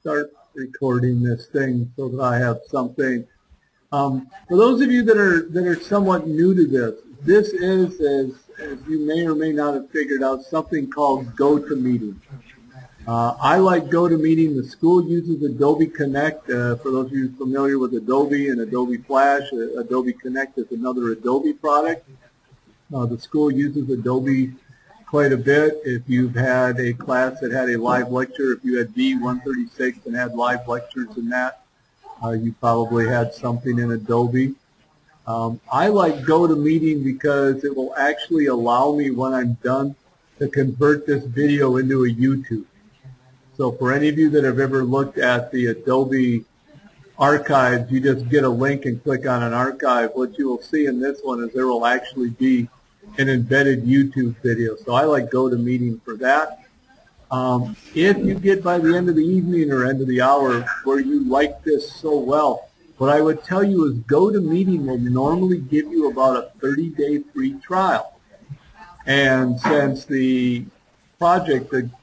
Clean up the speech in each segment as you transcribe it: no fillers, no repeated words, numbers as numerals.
start recording this thing so that I have something. For those of you that are somewhat new to this, this is, as you may or may not have figured out, something called GoToMeeting. I like GoToMeeting. The school uses Adobe Connect. For those of you familiar with Adobe and Adobe Flash, Adobe Connect is another Adobe product. The school uses Adobe quite a bit. If you've had a class that had a live lecture, if you had B-233 and had live lectures in that, you probably had something in Adobe. I like GoToMeeting because it will actually allow me, when I'm done, to convert this video into a YouTube. So for any of you that have ever looked at the Adobe archives, you just get a link and click on an archive. What you will see in this one is there will actually be an embedded YouTube video. So I like GoToMeeting for that. If you get by the end of the evening or end of the hour where you like this so well, what I would tell you is GoToMeeting will normally give you about a 30-day free trial. And since the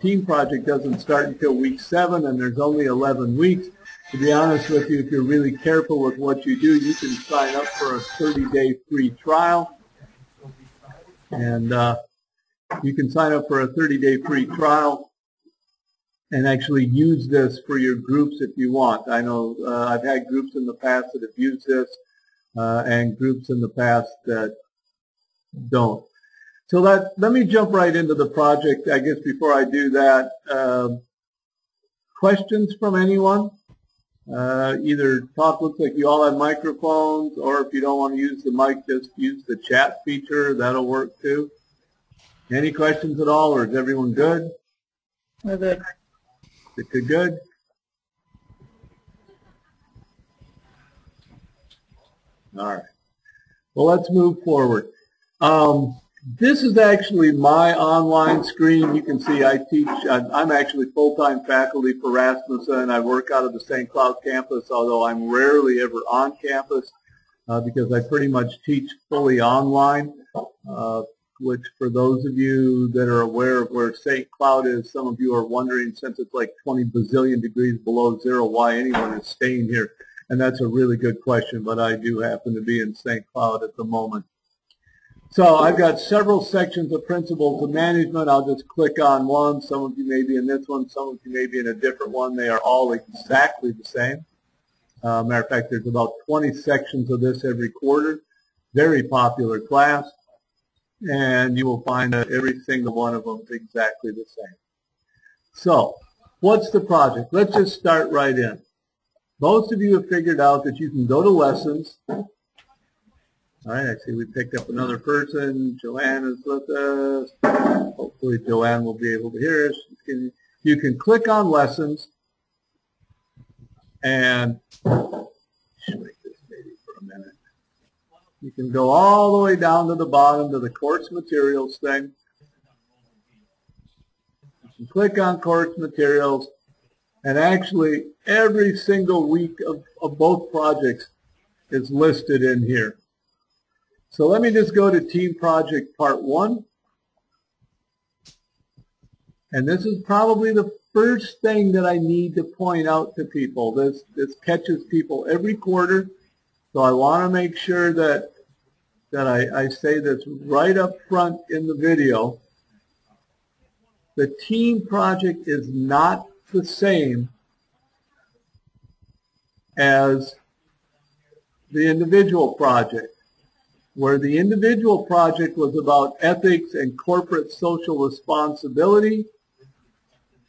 team project doesn't start until week 7 and there's only 11 weeks, to be honest with you, if you're really careful with what you do, you can sign up for a 30-day free trial. And you can sign up for a 30-day free trial and actually use this for your groups if you want. I know I've had groups in the past that have used this and groups in the past that don't. So let me jump right into the project. I guess before I do that, questions from anyone? Either talk, looks like you all have microphones, or if you don't want to use the mic, just use the chat feature. That'll work too. Any questions at all, or is everyone good? We're good. Good. All right. Well, let's move forward. This is actually my online screen. You can see I teach. I'm actually full-time faculty for Rasmussen. I work out of the St. Cloud campus, although I'm rarely ever on campus because I pretty much teach fully online, which for those of you that are aware of where St. Cloud is, some of you are wondering, since it's like 20 bazillion degrees below zero, why anyone is staying here. And that's a really good question, but I do happen to be in St. Cloud at the moment. So I've got several sections of principles of management. I'll just click on one. Some of you may be in this one. Some of you may be in a different one. They are all exactly the same. Matter of fact, there's about 20 sections of this every quarter. Very popular class. And you will find that every single one of them is exactly the same. So what's the project? Let's just start right in. Most of you have figured out that you can go to lessons. All right, I see we picked up another person. Joanne is with us. Hopefully Joanne will be able to hear us. You can click on lessons and shrink this maybe for a minute. You can go all the way down to the bottom to the course materials thing. You can click on course materials, and actually every single week of both projects is listed in here. So let me just go to Team Project Part 1. And this is probably the first thing that I need to point out to people. This catches people every quarter. So I want to make sure that I say this right up front in the video. The team project is not the same as the individual project. Where the individual project was about ethics and corporate social responsibility,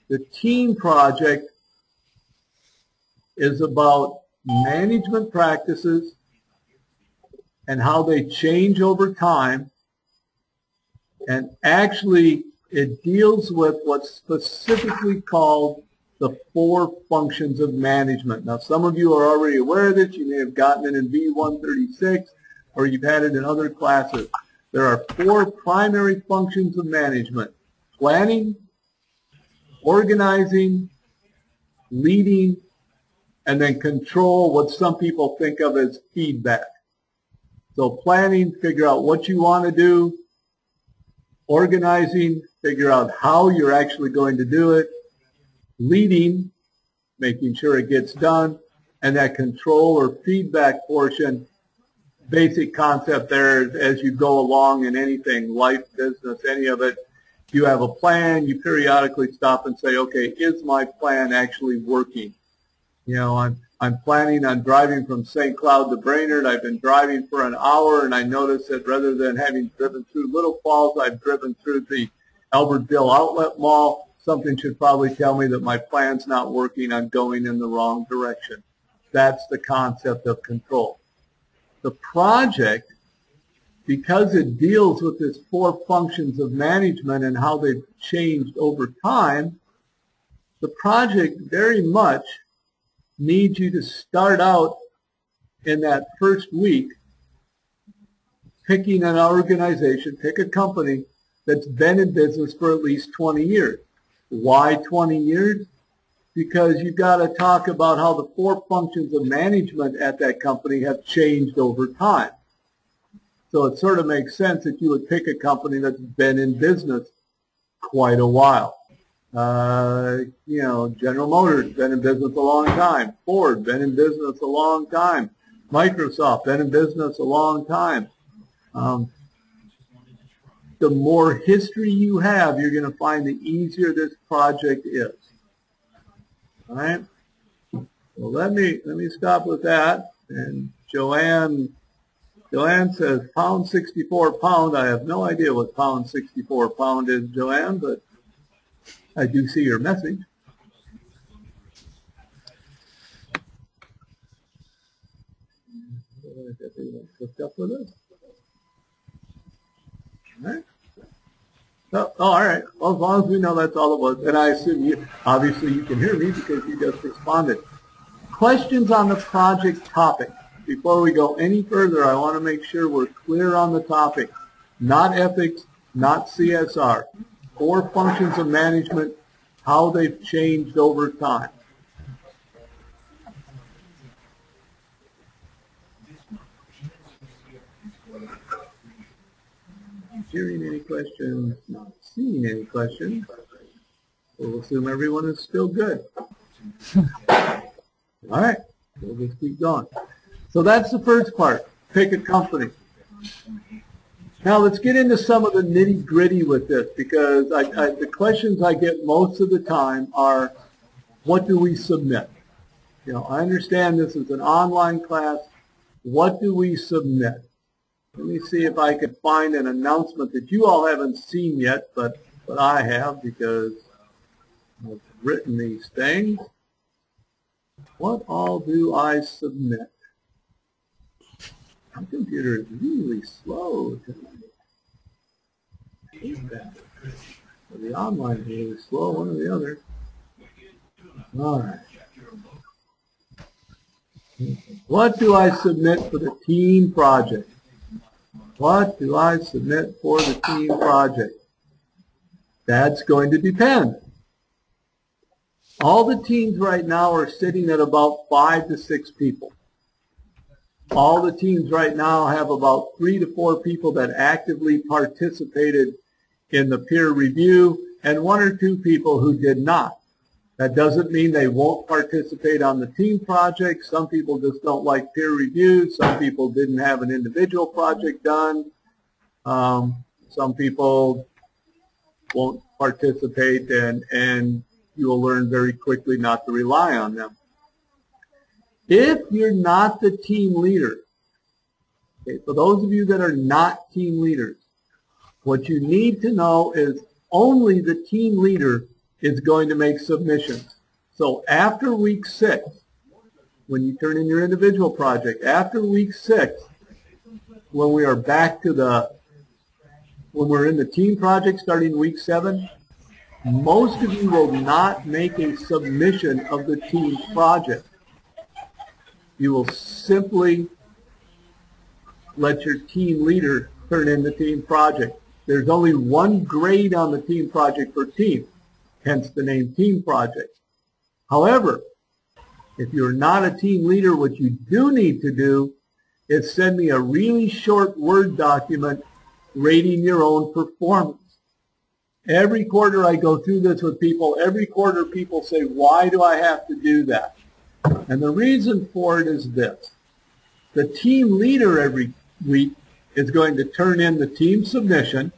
the team project is about management practices and how they change over time, and actually it deals with what's specifically called the 4 functions of management. Now some of you are already aware of this. You may have gotten it in B-136. Or you've had it in other classes. There are 4 primary functions of management: planning, organizing, leading, and then control, what some people think of as feedback. So planning, figure out what you want to do. Organizing, figure out how you're actually going to do it. Leading, making sure it gets done, and that control or feedback portion, basic concept there is as you go along in anything, life, business, any of it, you have a plan, you periodically stop and say, okay, is my plan actually working? You know, I'm planning on driving from St. Cloud to Brainerd. I've been driving for an hour, and I noticed that rather than having driven through Little Falls, I've driven through the Albertville Outlet Mall. Something should probably tell me that my plan's not working. I'm going in the wrong direction. That's the concept of control. The project, because it deals with this 4 functions of management and how they've changed over time, the project very much needs you to start out in that first week picking an organization, pick a company that's been in business for at least 20 years. Why 20 years? Because you've got to talk about how the 4 functions of management at that company have changed over time. So it sort of makes sense that you would pick a company that's been in business quite a while. You know, General Motors, been in business a long time. Ford, been in business a long time. Microsoft, been in business a long time. The more history you have, you're going to find the easier this project is. All right? Well, let me stop with that. And Joanne says pound 64 pound. I have no idea what pound 64 pound is, Joanne, but I do see your message. Hooked up with us. All right. Oh, all right. Well, as long as we know that's all it was. And I assume you, obviously you can hear me because you just responded. Questions on the project topic. Before we go any further, I want to make sure we're clear on the topic. Not ethics, not CSR. 4 functions of management, how they've changed over time. Hearing any questions? Not seeing any questions. We'll assume everyone is still good. All right, we'll just keep going. So that's the first part. Pick a company. Now let's get into some of the nitty-gritty with this, because the questions I get most of the time are, what do we submit? You know, I understand this is an online class. What do we submit? Let me see if I can find an announcement that you all haven't seen yet, but I have because I've written these things. What all do I submit? My computer is really slow tonight. The online is really slow, one or the other. All right. What do I submit for the team project? What do I submit for the team project? That's going to depend. All the teams right now are sitting at about 5 to 6 people. All the teams right now have about 3 to 4 people that actively participated in the peer review and 1 or 2 people who did not. That doesn't mean they won't participate on the team project. Some people just don't like peer reviews. Some people didn't have an individual project done. Some people won't participate, and you will learn very quickly not to rely on them. If you're not the team leader, okay, for those of you that are not team leaders, what you need to know is only the team leader is going to make submissions. So after week 6, when you turn in your individual project, after week 6, when we are back to when we're in the team project starting week 7, most of you will not make a submission of the team project. You will simply let your team leader turn in the team project. There's only 1 grade on the team project per team, hence the name team project. However, if you're not a team leader, what you do need to do is send me a really short Word document rating your own performance. Every quarter I go through this with people. Every quarter people say, why do I have to do that? And the reason for it is this. The team leader every week is going to turn in the team submission.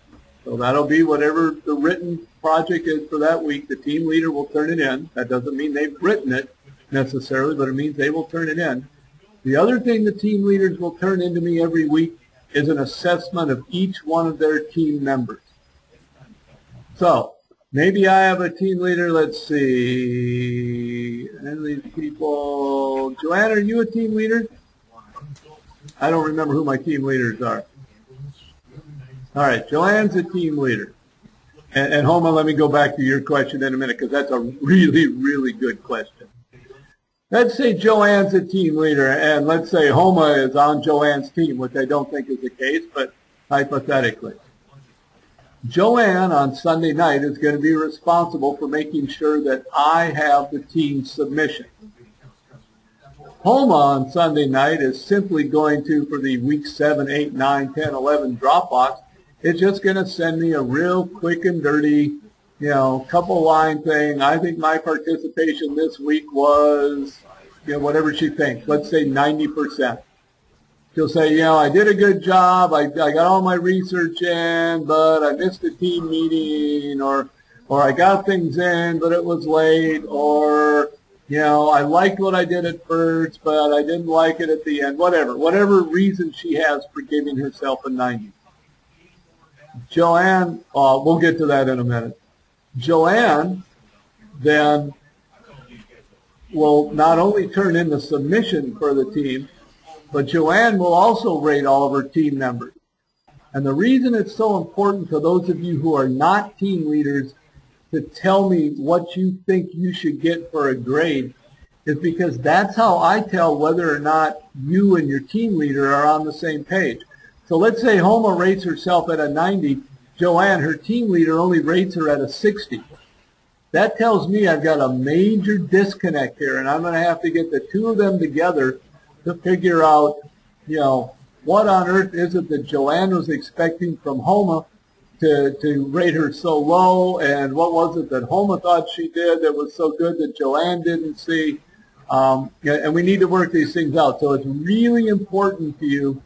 So that'll be whatever the written project is for that week. The team leader will turn it in. That doesn't mean they've written it necessarily, but it means they will turn it in. The other thing the team leaders will turn into me every week is an assessment of each one of their team members. So maybe I have a team leader, let's see, any of these people. Joanne, are you a team leader? I don't remember who my team leaders are. All right, Joanne's a team leader. And Homa, let me go back to your question in a minute because that's a really, really good question. Let's say Joanne's a team leader, and let's say Homa is on Joanne's team, which I don't think is the case, but hypothetically. Joanne on Sunday night is going to be responsible for making sure that I have the team submission. Homa on Sunday night is simply going to, for the week 7, 8, 9, 10, 11 Dropbox, it's just going to send me a real quick and dirty, couple line thing. I think my participation this week was, whatever she thinks. Let's say 90%. She'll say, I did a good job. I got all my research in, but I missed a team meeting, or I got things in, but it was late, or, I liked what I did at first, but I didn't like it at the end. Whatever reason she has for giving herself a 90. Joanne, we'll get to that in a minute. Joanne then will not only turn in the submission for the team, but Joanne will also rate all of her team members. And the reason it's so important to those of you who are not team leaders to tell me what you think you should get for a grade is because that's how I tell whether or not you and your team leader are on the same page. So let's say Homa rates herself at a 90. Joanne, her team leader, only rates her at a 60. That tells me I've got a major disconnect here, and I'm going to have to get the two of them together to figure out, what on earth is it that Joanne was expecting from Homa to rate her so low, and what was it that Homa thought she did that was so good that Joanne didn't see. And we need to work these things out. So it's really important to you,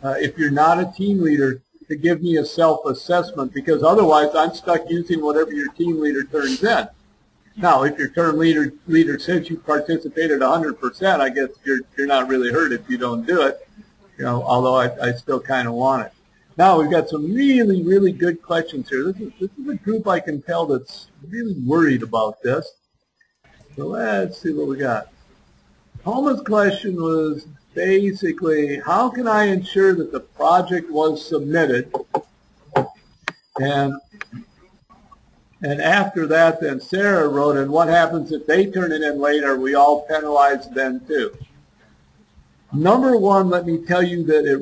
if you're not a team leader, to give me a self-assessment, because otherwise I'm stuck using whatever your team leader turns in. Now, if your team leader says you participated 100%, I guess you're not really hurt if you don't do it, although I still kind of want it. Now, we've got some really, really good questions here. This is a group I can tell that's really worried about this. So let's see what we got. Homa's question was basically, how can I ensure that the project was submitted? And after that, then Sarah wrote, and what happens if they turn it in late? Are we all penalized then too? Number one, let me tell you that it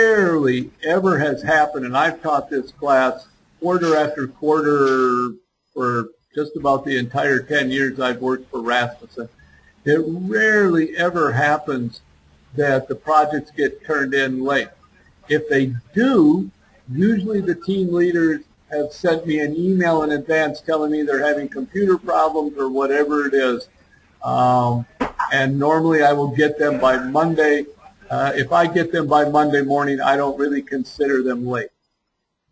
rarely ever has happened, and I've taught this class quarter after quarter for just about the entire 10 years I've worked for Rasmussen. It rarely ever happens that the projects get turned in late. If they do, usually the team leaders have sent me an email in advance telling me they're having computer problems or whatever it is. And normally I will get them by Monday. If I get them by Monday morning, I don't really consider them late.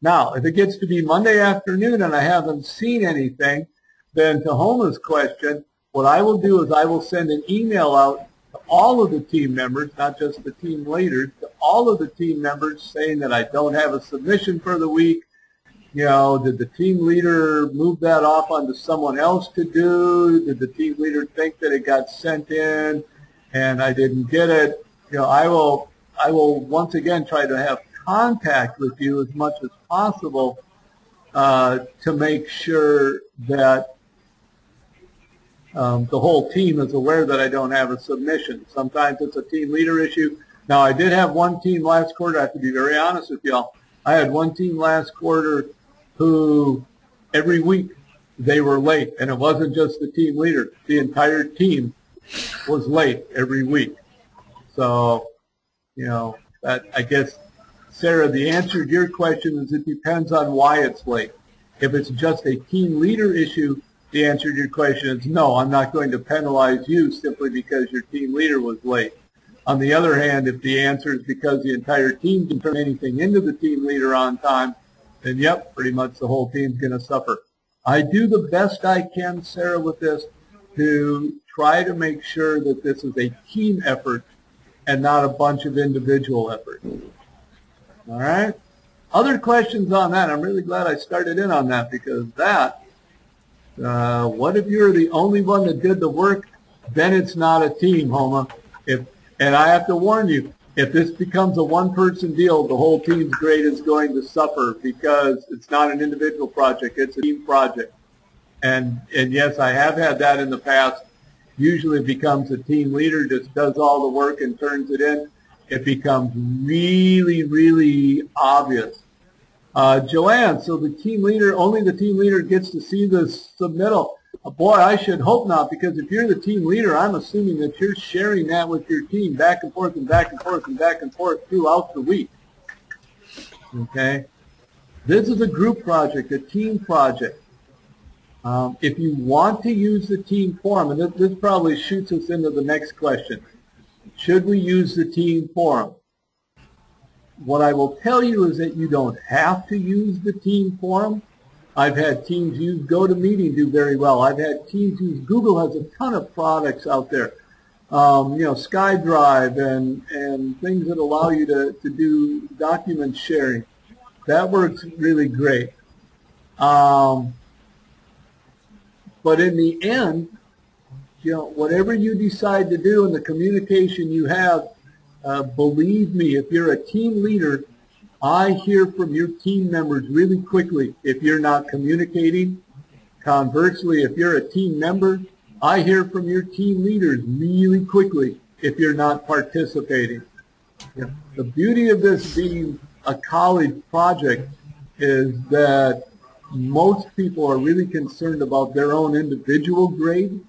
Now, if it gets to be Monday afternoon and I haven't seen anything, then to Homa's question, what I will do is I will send an email out to all of the team members, not just the team leaders, to all of the team members saying that I don't have a submission for the week. Did the team leader move that off onto someone else to do? Did the team leader think that it got sent in and I didn't get it? I will once again try to have contact with you as much as possible to make sure that the whole team is aware that I don't have a submission. Sometimes it's a team leader issue. Now, I did have one team last quarter. I have to be very honest with y'all. I had one team last quarter who every week they were late, and it wasn't just the team leader. The entire team was late every week. So, that I guess Sarah, the answer to your question is it depends on why it's late. If it's just a team leader issue, the answer to your question is no, I'm not going to penalize you simply because your team leader was late. On the other hand, if the answer is because the entire team didn't turn anything into the team leader on time, then yep, pretty much the whole team's going to suffer. I do the best I can, Sarah, with this to try to make sure that this is a team effort and not a bunch of individual efforts. All right? Other questions on that? I'm really glad I started in on that because that, what if you're the only one that did the work? Then it's not a team, Homa. And I have to warn you, if this becomes a one-person deal, the whole team's grade is going to suffer because it's not an individual project, it's a team project. And yes, I have had that in the past. Usually it becomes a team leader just does all the work and turns it in. It becomes really, really obvious. Joanne, so the team leader, only the team leader gets to see the submittal. Boy, I should hope not, because if you're the team leader, I'm assuming that you're sharing that with your team back and forth and back and forth and back and forth throughout the week. Okay? This is a group project, a team project. If you want to use the team forum, and this probably shoots us into the next question, should we use the team forum? What I will tell you is that you don't have to use the team forum. I've had teams use GoToMeeting do very well. I've had teams use Google has a ton of products out there. SkyDrive and things that allow you to do document sharing. That works really great. But in the end, whatever you decide to do and the communication you have, believe me, if you're a team leader, I hear from your team members really quickly if you're not communicating. Conversely, if you're a team member, I hear from your team leaders really quickly if you're not participating. The beauty of this being a college project is that most people are really concerned about their own individual grade.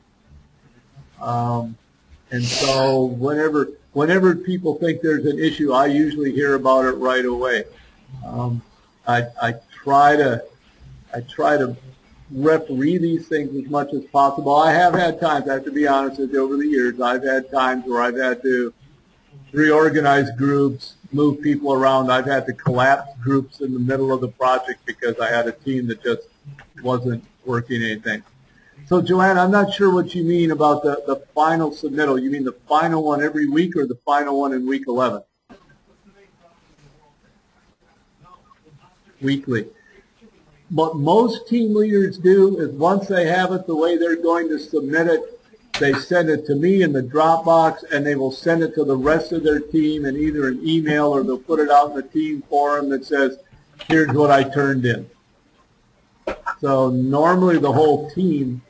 And so whenever people think there's an issue, I usually hear about it right away. I try to referee these things as much as possible. I have had times, I have to be honest with you, over the years, I've had times where I've had to reorganize groups, move people around. I've had to collapse groups in the middle of the project because I had a team that just wasn't working anything. So, Joanne, I'm not sure what you mean about the final submittal. You mean the final one every week or the final one in week 11? Weekly. What most team leaders do is once they have it the way they're going to submit it, they send it to me in the Dropbox, and they will send it to the rest of their team in either an email or they'll put it out in the team forum that says, here's what I turned in. So normally the whole team,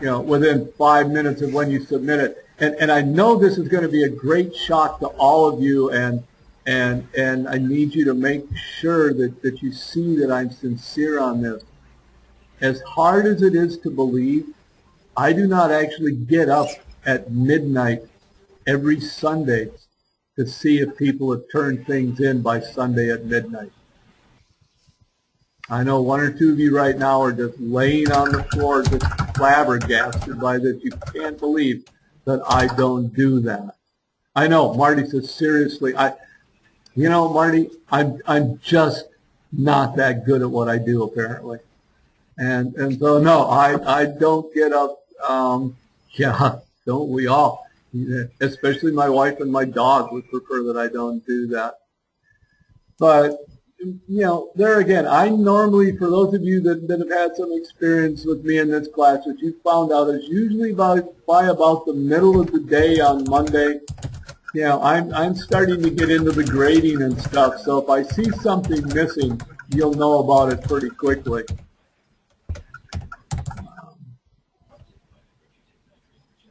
within 5 minutes of when you submit it. And I know this is going to be a great shock to all of you, and I need you to make sure that you see that I'm sincere on this. As hard as it is to believe, I do not actually get up at midnight every Sunday to see if people have turned things in by Sunday at midnight. I know one or two of you right now are just laying on the floor, just flabbergasted by this. You can't believe that I don't do that. I know, Marty says, seriously, Marty, I'm just not that good at what I do, apparently. And so, no, I don't get up, don't we all? Especially my wife and my dog would prefer that I don't do that. But there again, I normally, for those of you that have had some experience with me in this class, what you found out is usually by about the middle of the day on Monday, I'm starting to get into the grading and stuff. So if I see something missing, you'll know about it pretty quickly.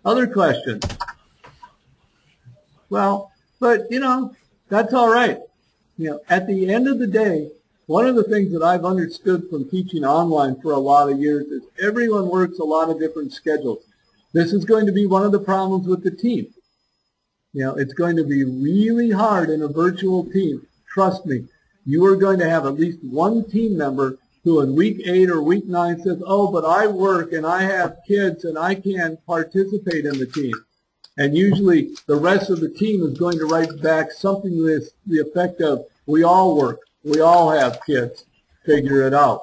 Other questions? Well, but that's all right. At the end of the day, one of the things that I've understood from teaching online for a lot of years is everyone works a lot of different schedules. This is going to be one of the problems with the team. It's going to be really hard in a virtual team trust me, you are going to have at least one team member who in week 8 or week 9 says, oh, but I work and I have kids and I can't participate in the team. And usually the rest of the team is going to write back something to the effect of, we all work, we all have kids, figure it out.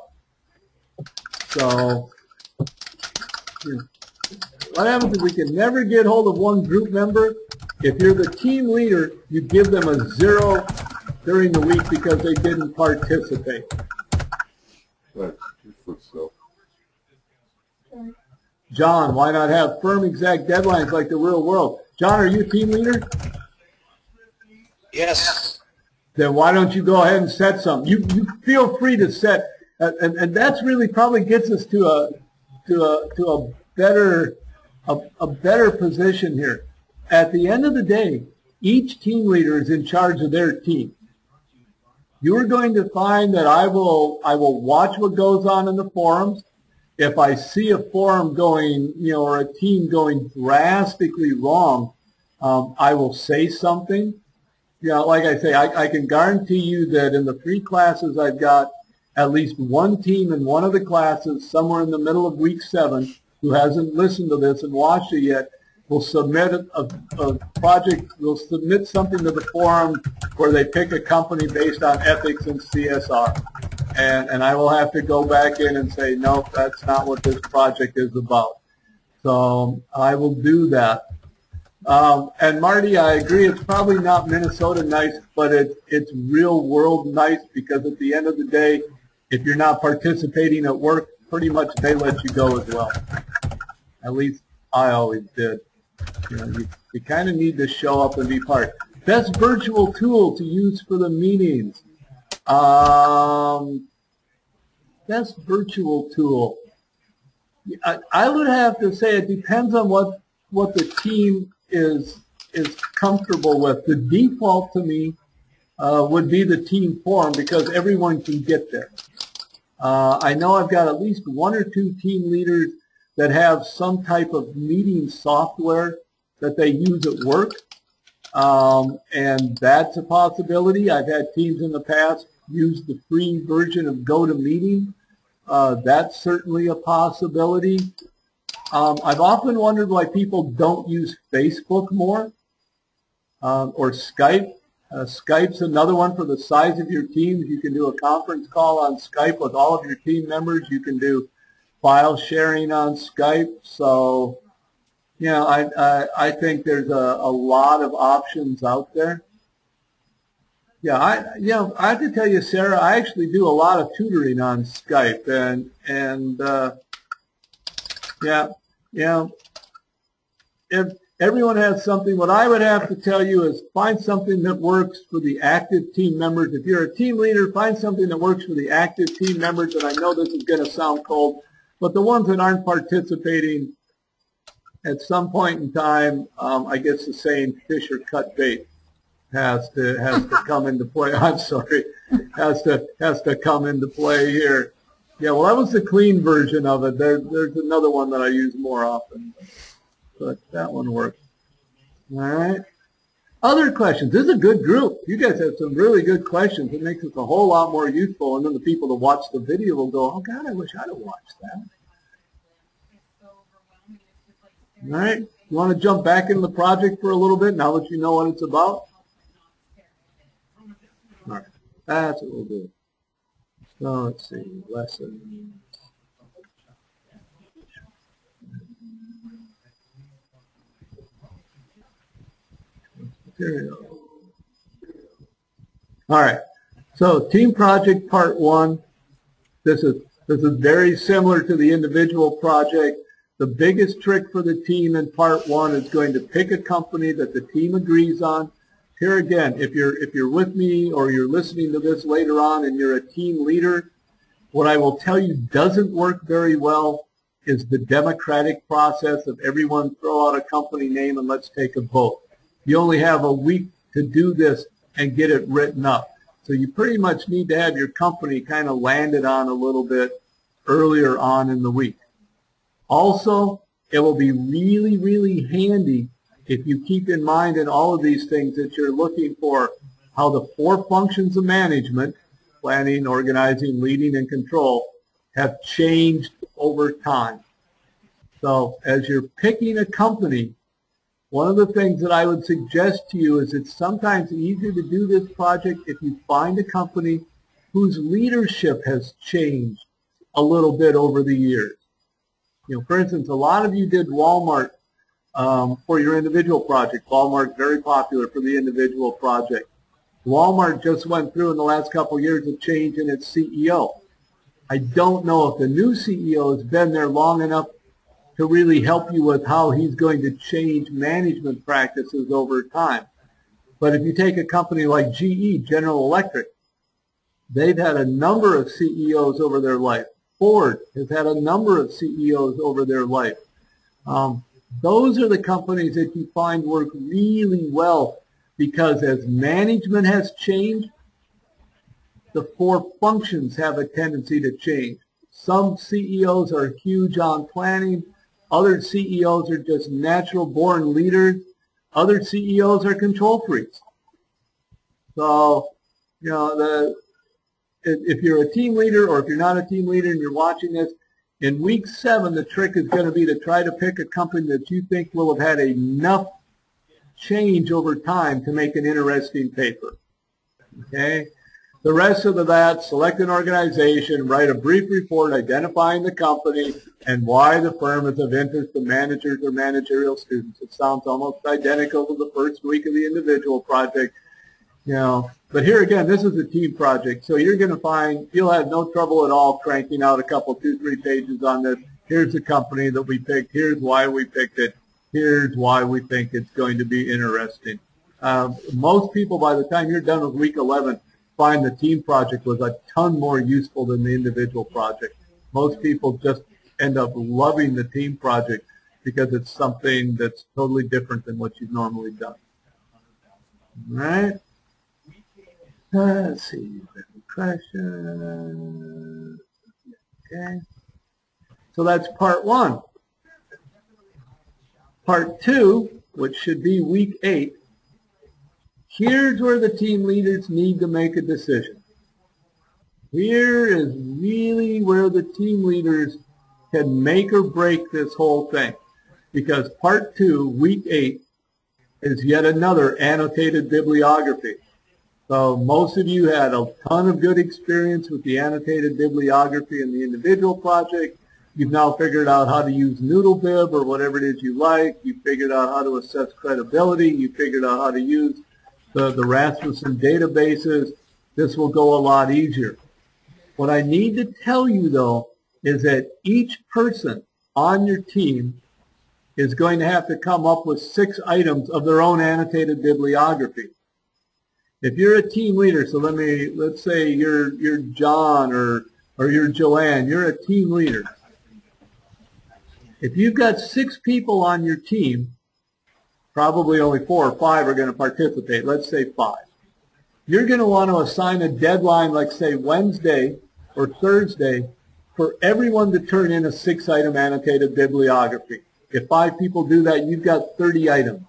So what happens is we can never get hold of one group member. If you're the team leader, you give them a 0 during the week because they didn't participate. Right. John, why not have firm exact deadlines like the real world? John, are you a team leader? Yes. Then why don't you go ahead and set some? You feel free to set, and that's really probably gets us to a better position here. At the end of the day, each team leader is in charge of their team. You're going to find that I will watch what goes on in the forums. If I see a forum going, or a team going drastically wrong, I will say something. Like I say, I can guarantee you that in the 3 classes I've got at least one team in one of the classes somewhere in the middle of week 7 who hasn't listened to this and watched it yet will submit a project, will submit something to the forum where they pick a company based on ethics and CSR. And I will have to go back in and say, nope, that's not what this project is about. So I will do that. And Marty, I agree, it's probably not Minnesota nice, but it's real world nice, because at the end of the day, if you're not participating at work, pretty much they let you go as well. At least I always did. You kind of need to show up and be part. Best virtual tool to use for the meetings. Best virtual tool. I would have to say it depends on what the team is comfortable with. The default to me would be the team forum, because everyone can get there. I know I've got at least 1 or 2 team leaders that have some type of meeting software that they use at work, and that's a possibility. I've had teams in the past use the free version of GoToMeeting. That's certainly a possibility. I've often wondered why people don't use Facebook more, or Skype. Skype's another one for the size of your teams. You can do a conference call on Skype with all of your team members. You can do file sharing on Skype. So, I think there's a lot of options out there. Yeah, I have to tell you, Sarah, I actually do a lot of tutoring on Skype, and if everyone has something, what I would have to tell you is find something that works for the active team members. If you're a team leader, find something that works for the active team members. And I know this is going to sound cold, but the ones that aren't participating, at some point in time, I guess the saying "fish or cut bait" has to come into play. I'm sorry, has to come into play here. Yeah, well, that was the clean version of it. There's another one that I use more often, but that one works. All right. Other questions? This is a good group. You guys have some really good questions. It makes us a whole lot more useful, and then the people that watch the video will go, "Oh God, I wish I'd have watched that." All right. You want to jump back into the project for a little bit now that you know what it's about? All right. That's what we'll do. So let's see. Lesson. Material. All right. So team project part 1. This is very similar to the individual project. The biggest trick for the team in part 1 is going to pick a company that the team agrees on. Here again, if you're with me or you're listening to this later on and you're a team leader, what I will tell you doesn't work very well is the democratic process of everyone throw out a company name and let's take a vote. You only have a week to do this and get it written up. So you pretty much need to have your company kind of landed on a little bit earlier on in the week. Also, it will be really, really handy if you keep in mind in all of these things that you're looking for how the four functions of management, planning, organizing, leading, and control, have changed over time. So as you're picking a company, one of the things that I would suggest to you is it's sometimes easier to do this project if you find a company whose leadership has changed a little bit over the years. You know, for instance, a lot of you did Walmart for your individual project. Walmart's very popular for the individual project. Walmart just went through in the last couple of years a change in its CEO. I don't know if the new CEO has been there long enough to really help you with how he's going to change management practices over time. But if you take a company like GE, General Electric, they've had a number of CEOs over their life. Ford has had a number of CEOs over their life. Those are the companies that you find work really well because as management has changed, the four functions have a tendency to change. Some CEOs are huge on planning. Other CEOs are just natural-born leaders. Other CEOs are control freaks. So, you know, if you're a team leader or if you're not a team leader and you're watching this, in week 7, the trick is going to be to try to pick a company that you think will have had enough change over time to make an interesting paper. Okay? The rest of that, select an organization, write a brief report identifying the company and why the firm is of interest to managers or managerial students. It sounds almost identical to the first week of the individual project. You know, but here again, this is a team project, so you're going to find you'll have no trouble at all cranking out a couple, 2-3 pages on this. Here's the company that we picked. Here's why we picked it. Here's why we think it's going to be interesting. Most people, by the time you're done with week 11, find the team project was a ton more useful than the individual project. Most people just end up loving the team project because it's something that's totally different than what you've normally done. All right? Let's see. Question. Okay. So that's part 1. Part 2, which should be week 8, here's where the team leaders need to make a decision. Here is really where the team leaders can make or break this whole thing. Because part 2, week 8, is yet another annotated bibliography. So most of you had a ton of good experience with the annotated bibliography in the individual project. You've now figured out how to use NoodleBib or whatever it is you like. You figured out how to assess credibility. You figured out how to use the Rasmussen databases. This will go a lot easier. What I need to tell you, though, is that each person on your team is going to have to come up with 6 items of their own annotated bibliography. If you're a team leader, so let's say you're John or you're Joanne, you're a team leader. If you've got 6 people on your team, probably only 4 or 5 are going to participate. Let's say 5. You're going to want to assign a deadline, like say Wednesday or Thursday, for everyone to turn in a 6-item annotated bibliography. If 5 people do that, you've got 30 items.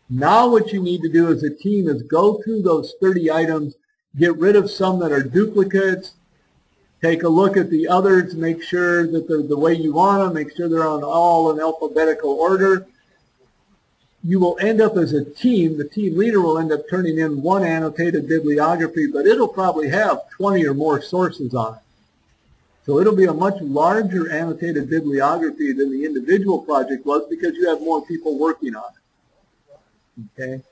Now what you need to do as a team is go through those 30 items, get rid of some that are duplicates, take a look at the others, make sure that they're the way you want them, make sure they're all in alphabetical order. You will end up as a team, the team leader will end up turning in 1 annotated bibliography, but it'll probably have 20 or more sources on it. So it'll be a much larger annotated bibliography than the individual project was because you have more people working on it. Okay?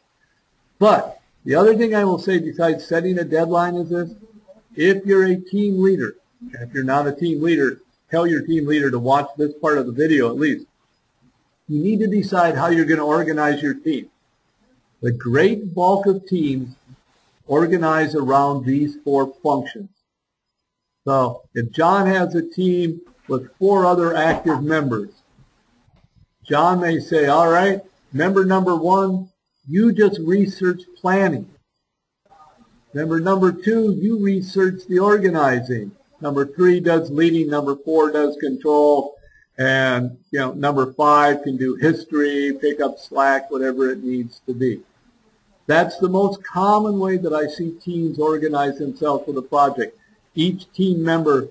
But the other thing I will say besides setting a deadline is this. If you're a team leader, and if you're not a team leader, tell your team leader to watch this part of the video at least. You need to decide how you're going to organize your team. The great bulk of teams organize around these 4 functions. So if John has a team with 4 other active members, John may say, all right, member number 1, you just research planning. Member number 2, you research the organizing. Number 3 does leading. Number 4 does control. And, you know, number 5 can do history, pick up slack, whatever it needs to be. That's the most common way that I see teams organize themselves for the project. Each team member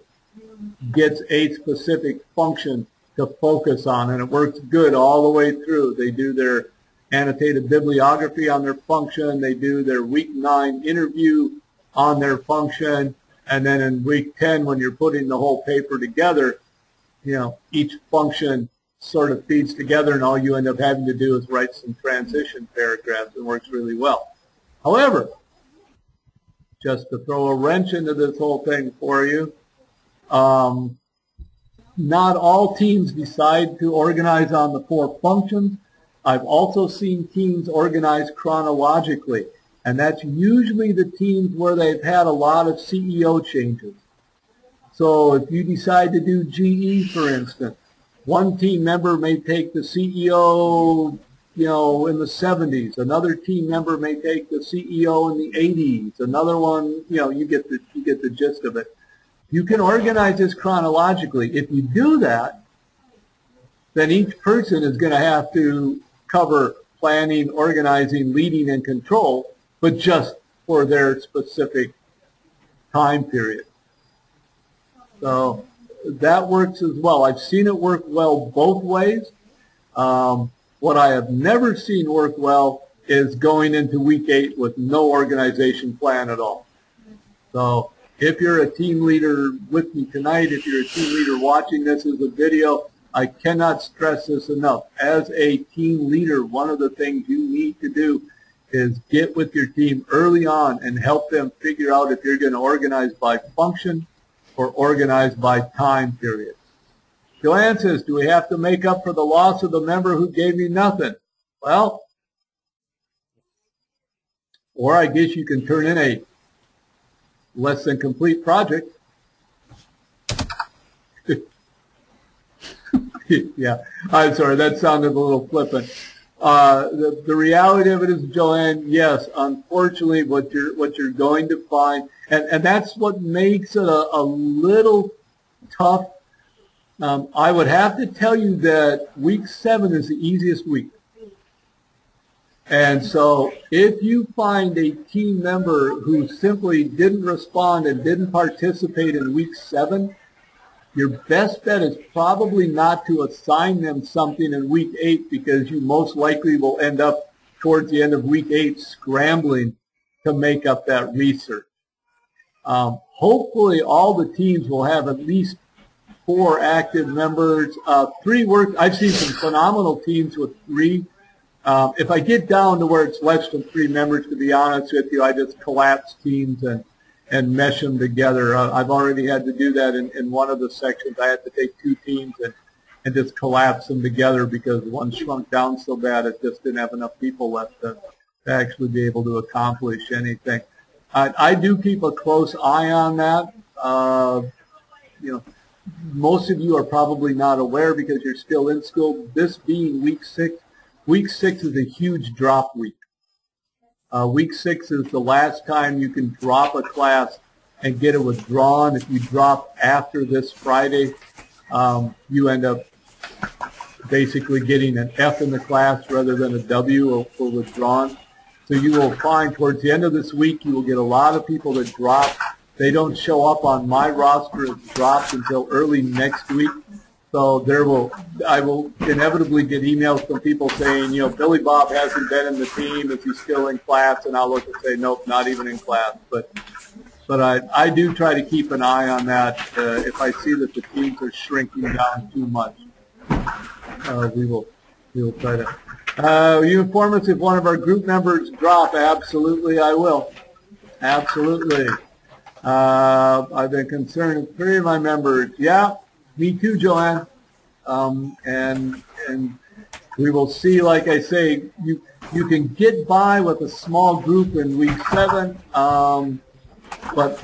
gets a specific function to focus on, and it works good all the way through. They do their annotated bibliography on their function. They do their week 9 interview on their function. And then in week 10, when you're putting the whole paper together, each function sort of feeds together, and all you end up having to do is write some transition paragraphs, and works really well. However, just to throw a wrench into this whole thing for you, not all teams decide to organize on the 4 functions. I've also seen teams organize chronologically, and that's usually the teams where they've had a lot of CEO changes. So if you decide to do GE, for instance, one team member may take the CEO, in the 70s. Another team member may take the CEO in the 80s. Another one, you get the gist of it. You can organize this chronologically. If you do that, then each person is going to have to cover planning, organizing, leading, and control, but just for their specific time period. So that works as well. I've seen it work well both ways. What I have never seen work well is going into week 8 with no organization plan at all. So if you're a team leader with me tonight, if you're a team leader watching this as a video, I cannot stress this enough. As a team leader, one of the things you need to do is get with your team early on and help them figure out if you're going to organize by function or organize by time period. Joanne says, do we have to make up for the loss of the member who gave me nothing? Well, or I guess you can turn in a less than complete project. Yeah, I'm sorry, that sounded a little flippant. The reality of it is, Joanne, yes, unfortunately, what you're going to find, and that's what makes it a little tough. I would have to tell you that week 7 is the easiest week. And so if you find a team member who simply didn't respond and didn't participate in week 7, your best bet is probably not to assign them something in week 8, because you most likely will end up towards the end of week 8 scrambling to make up that research. Hopefully all the teams will have at least 4 active members. 3 work. I've seen some phenomenal teams with 3. If I get down to where it's less than 3 members, to be honest with you, I just collapse teams and mesh them together. I've already had to do that in one of the sections. I had to take 2 teams and just collapse them together because one shrunk down so bad it just didn't have enough people left to actually be able to accomplish anything. I do keep a close eye on that. Most of you are probably not aware because you're still in school. This being week 6 is a huge drop week. Week 6 is the last time you can drop a class and get it withdrawn. If you drop after this Friday, you end up basically getting an F in the class rather than a W for withdrawn. So you will find towards the end of this week, you will get a lot of people that drop. They don't show up on my roster as drops until early next week. So I will inevitably get emails from people saying, Billy Bob hasn't been in the team. Is he still in class? And I'll look and say, nope, not even in class. But I do try to keep an eye on that. If I see that the teams are shrinking down too much, we will try to. You inform us if one of our group members drop. Absolutely, I will. Absolutely. I've been concerned with 3 of my members. Yeah. Me too, Joanne. And we will see, like I say, you can get by with a small group in week 7, but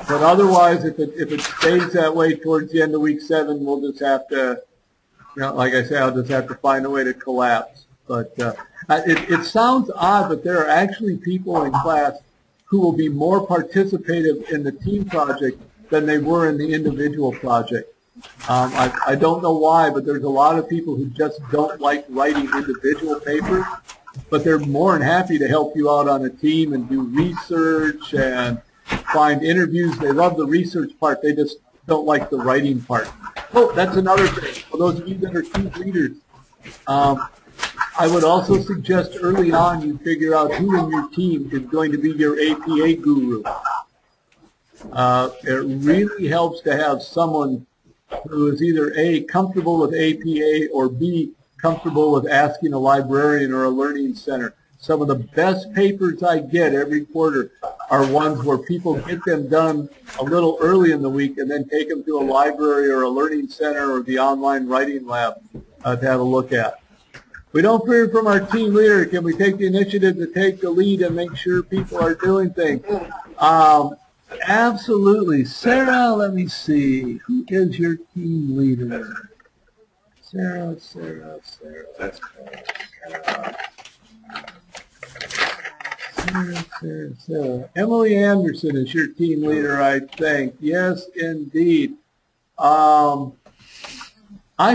otherwise, if it stays that way towards the end of week 7, we'll just have to, like I say, I'll just have to find a way to collapse. But it sounds odd, but there are actually people in class who will be more participative in the team project than they were in the individual project. I don't know why, but there's a lot of people who just don't like writing individual papers, but they're more than happy to help you out on a team and do research and find interviews. They love the research part. They just don't like the writing part. Oh, that's another thing. For those of you that are team leaders, I would also suggest early on you figure out who in your team is going to be your APA guru. It really helps to have someone who is either A, comfortable with APA, or B, comfortable with asking a librarian or a learning center. Some of the best papers I get every quarter are ones where people get them done a little early in the week and then take them to a library or a learning center or the online writing lab to have a look at. We don't hear from our team leader. Can we take the initiative to take the lead and make sure people are doing things? Absolutely. Sarah, let me see. Who is your team leader? Sarah. Sarah. Emily Anderson is your team leader, I think. Yes, indeed. I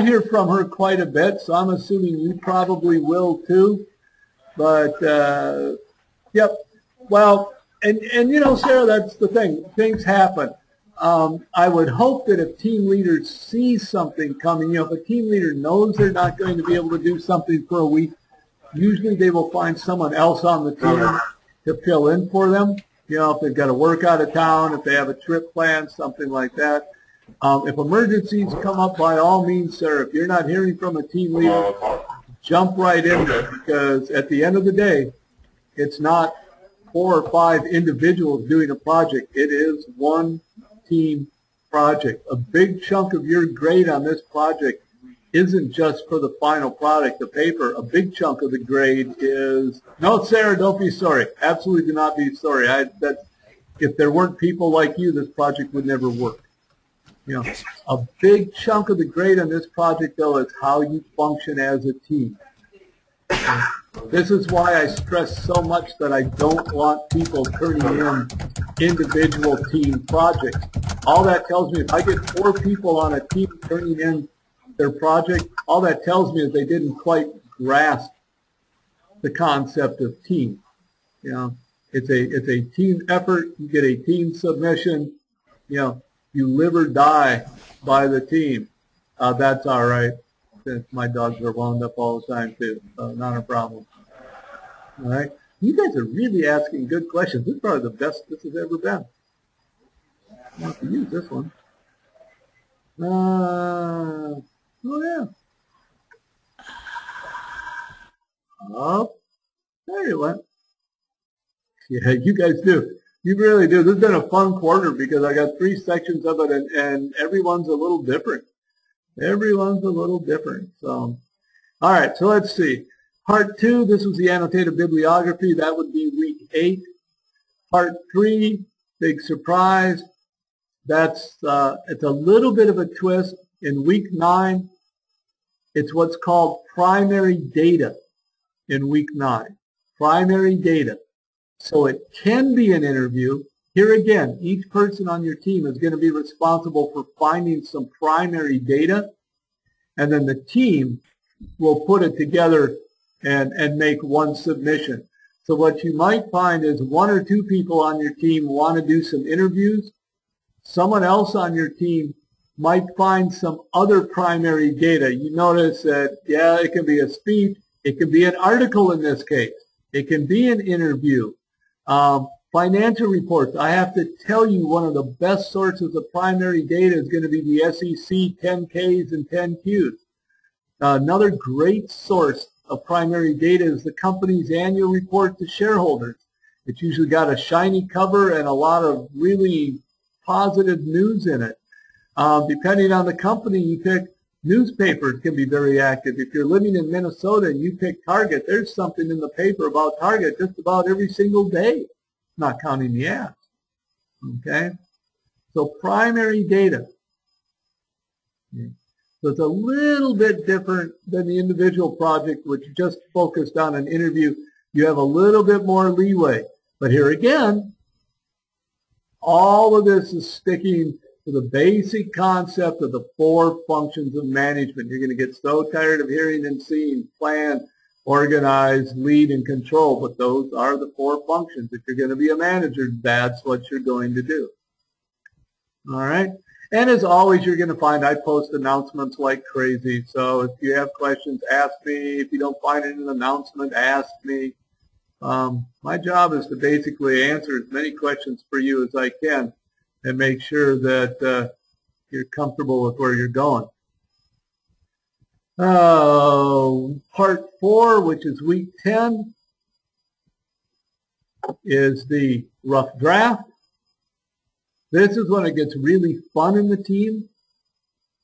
hear from her quite a bit, so I'm assuming you probably will too. But, yep. Well, and you know, Sarah, that's the thing. Things happen. I would hope that if team leaders see something coming, you know, if a team leader knows they're not going to be able to do something for a week, usually they will find someone else on the team to fill in for them. You know, if they've got to work out of town, if they have a trip planned, something like that. If emergencies come up, by all means, Sarah, if you're not hearing from a team leader, jump right in there, because at the end of the day, it's not 4 or 5 individuals doing a project. It is one team project. A big chunk of your grade on this project isn't just for the final product, the paper. A big chunk of the grade is, no, Sarah, don't be sorry. Absolutely do not be sorry. If there weren't people like you, this project would never work. You know, a big chunk of the grade on this project, though, is how you function as a team. This is why I stress so much that I don't want people turning in individual team projects. All that tells me, if I get 4 people on a team turning in their project, all that tells me is they didn't quite grasp the concept of team. You know, it's a team effort. You get a team submission. You know, you live or die by the team. That's all right. Since my dogs are wound up all the time too, so not a problem. All right, you guys are really asking good questions. This is probably the best this has ever been. I have to use this one. Oh yeah. Oh, there you went. Yeah, you guys do. You really do. This has been a fun quarter because I got 3 sections of it, and everyone's a little different. Everyone's a little different. So, all right, so let's see. Part 2, this was the annotated bibliography. That would be week 8. Part 3, big surprise. That's it's a little bit of a twist. In week 9, it's what's called primary data in week 9. Primary data. So it can be an interview. Here again, each person on your team is going to be responsible for finding some primary data, and then the team will put it together and make one submission. So what you might find is 1 or 2 people on your team want to do some interviews. Someone else on your team might find some other primary data. You notice that, yeah, it can be a speech. It can be an article in this case. It can be an interview. Financial reports. I have to tell you, one of the best sources of primary data is going to be the SEC 10Ks and 10Qs. Another great source of primary data is the company's annual report to shareholders. It's usually got a shiny cover and a lot of really positive news in it. Depending on the company you pick, newspapers can be very active. If you're living in Minnesota and you pick Target, there's something in the paper about Target just about every single day, not counting the ads. Okay? So primary data. So it's a little bit different than the individual project, which just focused on an interview. You have a little bit more leeway. But here again, all of this is sticking to the basic concept of the 4 functions of management. You're going to get so tired of hearing and seeing plan, organize, lead, and control. But those are the 4 functions. If you're going to be a manager, that's what you're going to do. All right? And as always, you're going to find I post announcements like crazy. So if you have questions, ask me. If you don't find an announcement, ask me. My job is to basically answer as many questions for you as I can and make sure that you're comfortable with where you're going. Part 4, which is week 10, is the rough draft. This is when it gets really fun in the team,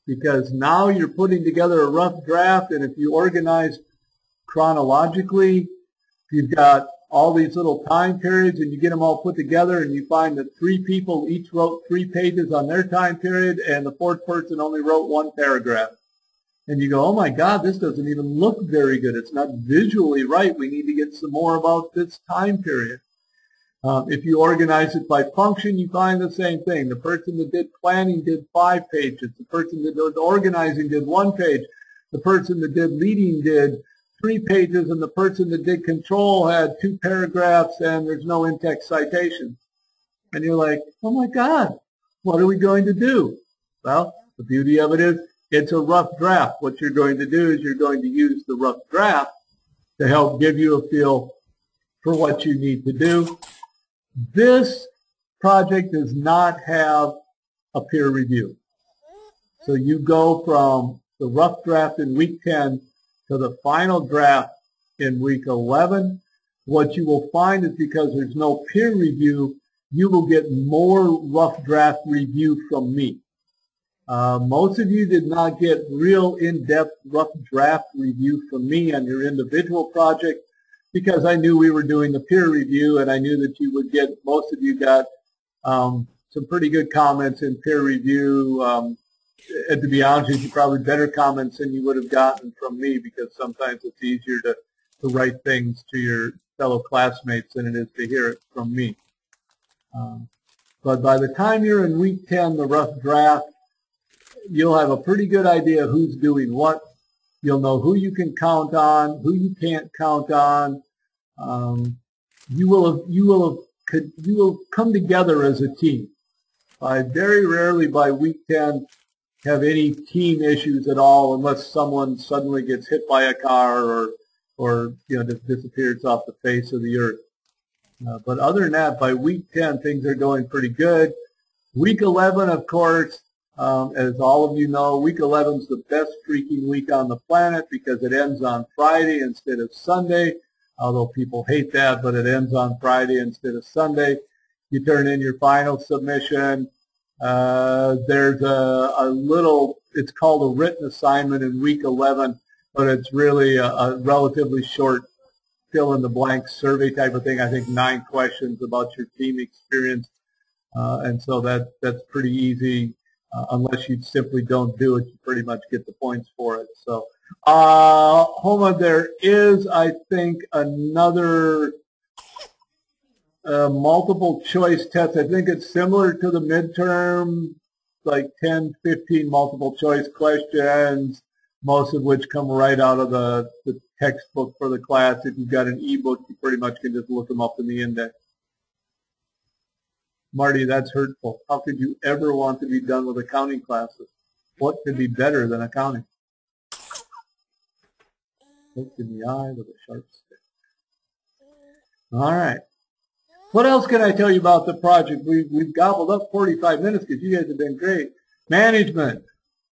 because now you're putting together a rough draft, and if you organize chronologically, you've got all these little time periods, and you get them all put together, and you find that 3 people each wrote 3 pages on their time period, and the 4th person only wrote 1 paragraph. And you go, oh my God, this doesn't even look very good. It's not visually right. We need to get some more about this time period. If you organize it by function, you find the same thing. The person that did planning did 5 pages. The person that did organizing did 1 page. The person that did leading did 3 pages, and the person that did control had 2 paragraphs, and there's no in-text citation. And you're like, oh my God, what are we going to do? Well, the beauty of it is it's a rough draft. What you're going to do is you're going to use the rough draft to help give you a feel for what you need to do. This project does not have a peer review. So you go from the rough draft in week 10 to the final draft in week 11. What you will find is because there's no peer review, you will get more rough draft review from me. Most of you did not get real in-depth rough draft review from me on your individual project, because I knew we were doing the peer review, and I knew that you would get, most of you got some pretty good comments in peer review. And to be honest with you, probably better comments than you would have gotten from me, because sometimes it's easier to write things to your fellow classmates than it is to hear it from me. But by the time you're in week 10, the rough draft, you'll have a pretty good idea who's doing what. You'll know who you can count on, who you can't count on. You will come together as a team. I very rarely by week 10 have any team issues at all, unless someone suddenly gets hit by a car or just disappears off the face of the earth. But other than that, by week 10, things are going pretty good. Week 11, of course, as all of you know, week 11 is the best freaking week on the planet, because it ends on Friday instead of Sunday. Although people hate that, but it ends on Friday instead of Sunday. You turn in your final submission. There's a little, it's called a written assignment in week 11, but it's really a relatively short fill-in-the-blank survey type of thing. I think 9 questions about your team experience, and so that's pretty easy. Unless you simply don't do it, you pretty much get the points for it. So, Homa, there is, I think, another multiple choice test. I think it's similar to the midterm, like 10, 15 multiple choice questions, most of which come right out of the textbook for the class. If you've got an ebook, you pretty much can just look them up in the index. Marty, that's hurtful. How could you ever want to be done with accounting classes? What could be better than accounting? Look in the eye with a sharp stick. All right. What else can I tell you about the project? We've gobbled up 45 minutes because you guys have been great. Management.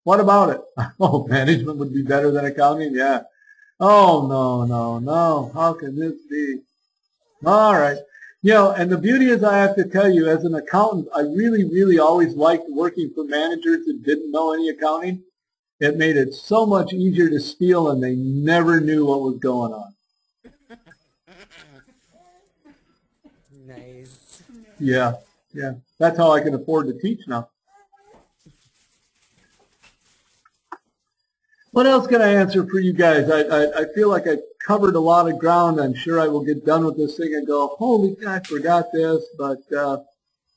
What about it? Oh, management would be better than accounting? Yeah. Oh, no. How can this be? All right. And the beauty is, I have to tell you, as an accountant, I really always liked working for managers that didn't know any accounting. It made it so much easier to steal, and they never knew what was going on. Nice. Yeah. That's how I can afford to teach now. What else can I answer for you guys? I feel like I covered a lot of ground. I'm sure I will get done with this thing and go, holy God, I forgot this. But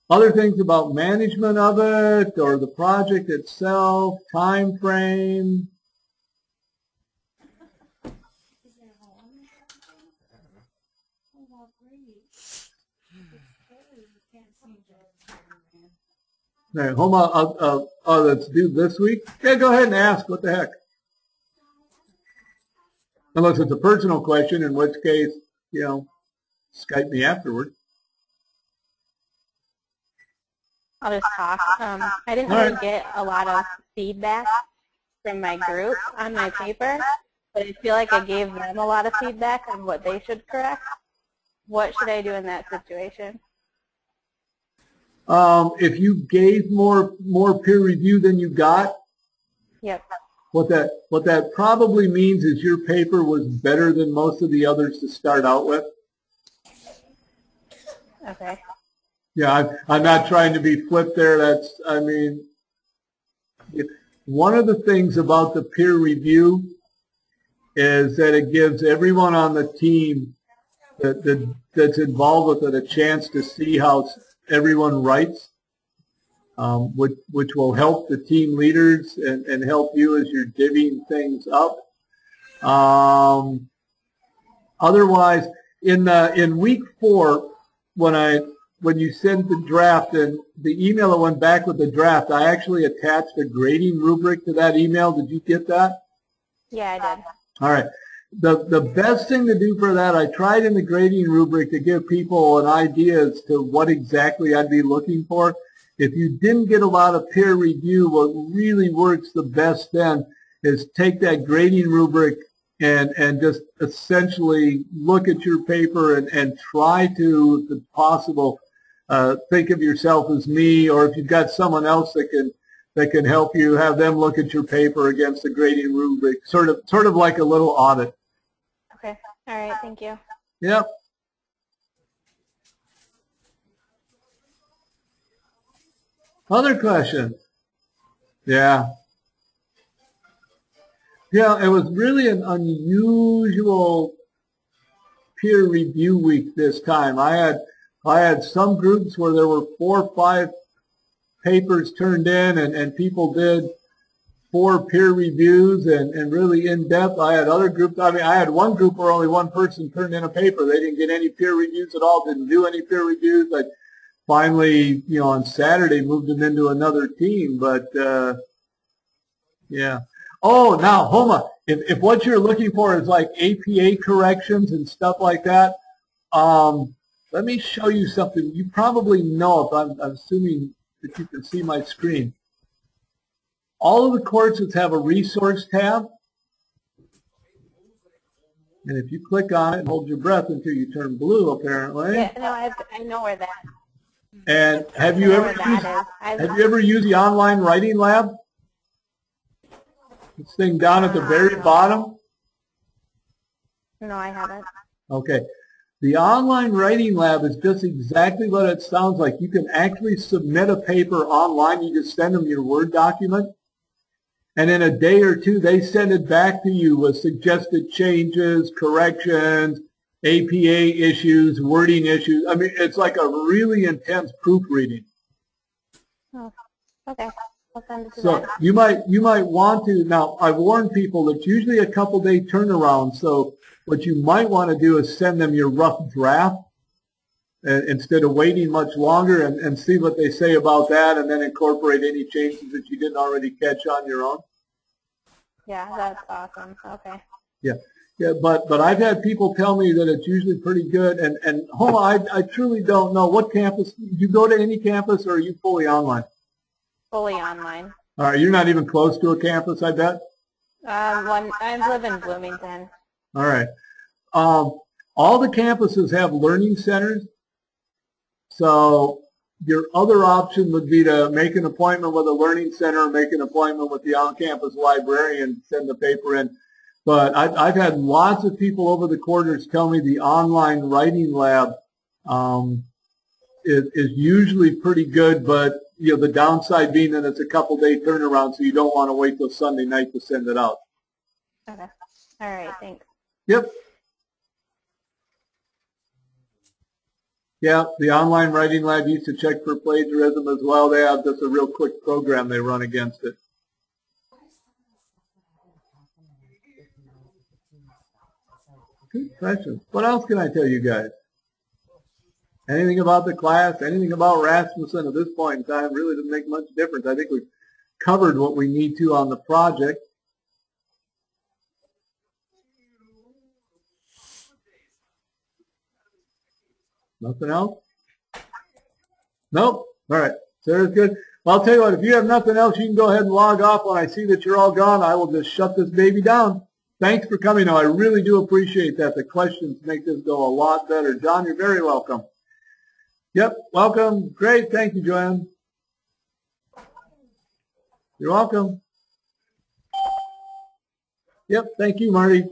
other things about management of it, or the project itself, time frame. All right, Homa, that's due this week? Yeah, go ahead and ask. What the heck? Unless it's a personal question, in which case, Skype me afterward. I'll just talk. I didn't really get a lot of feedback from my group on my paper, but I feel like I gave them a lot of feedback on what they should correct. What should I do in that situation? If you gave more peer review than you got, yep. What that probably means is your paper was better than most of the others to start out with. Okay. Yeah, I'm not trying to be flip there. One of the things about the peer review is that it gives everyone on the team that's involved with it a chance to see how everyone writes, which will help the team leaders and help you as you're divvying things up. Otherwise, in week 4, when you sent the draft and the email that went back with the draft, I actually attached a grading rubric to that email. Did you get that? Yeah, I did. All right. The best thing to do for that, I tried in the grading rubric to give people an idea as to what exactly I'd be looking for. If you didn't get a lot of peer review, what really works the best then is take that grading rubric and just essentially look at your paper and try to, if possible, think of yourself as me, or if you've got someone else that can help you, have them look at your paper against the grading rubric, sort of like a little audit. Okay. All right. Thank you. Yep. Other questions? Yeah. Yeah, it was really an unusual peer review week this time. I had some groups where there were 4 or 5 papers turned in and people did 4 peer reviews and really in-depth. I had other groups. I had one group where only one person turned in a paper. They didn't get any peer reviews at all, didn't do any peer reviews. I finally, on Saturday moved them into another team. But, yeah. Oh, now, Homa, if what you're looking for is like APA corrections and stuff like that, let me show you something. You probably know if I'm assuming that you can see my screen. All of the courses have a resource tab. And if you click on it and hold your breath until you turn blue, apparently. Yeah, no, I know where that. And have you ever used the online writing lab? This thing down at the very bottom? No, I haven't. Okay. The online writing lab is just exactly what it sounds like. You can actually submit a paper online. You just send them your Word document. And in a day or two, they send it back to you with suggested changes, corrections, APA issues, wording issues. I mean, it's like a really intense proofreading. Oh, okay. I'll send it to So them. you might want to. Now, I warn people it's usually a couple-day turnaround. So what you might want to do is send them your rough draft instead of waiting much longer and see what they say about that, and then incorporate any changes that you didn't already catch on your own. Yeah, that's awesome. Okay. Yeah. Yeah, but I've had people tell me that it's usually pretty good, and Homa, I truly don't know. What campus? Do you go to any campus, or are you fully online? Fully online. All right, you're not even close to a campus, I bet? I live in Bloomington. All right. All the campuses have learning centers, so your other option would be to make an appointment with a learning center, make an appointment with the on-campus librarian, send the paper in. But I've had lots of people over the quarters tell me the online writing lab is usually pretty good, but the downside being that it's a couple-day turnaround, so you don't want to wait till Sunday night to send it out. Okay. All right. Thanks. Yep. Yeah, the online writing lab used to check for plagiarism as well. They have just a real quick program they run against it. Good question. What else can I tell you guys? Anything about the class, anything about Rasmussen at this point in time really doesn't make much difference. I think we've covered what we need to on the project. Nothing else? Nope. All right. Sarah's good. Well, I'll tell you what, if you have nothing else, you can go ahead and log off. When I see that you're all gone, I will just shut this baby down. Thanks for coming. I really do appreciate that. The questions make this go a lot better. John, you're very welcome. Yep, welcome. Great. Thank you, Joanne. You're welcome. Yep, thank you, Marty.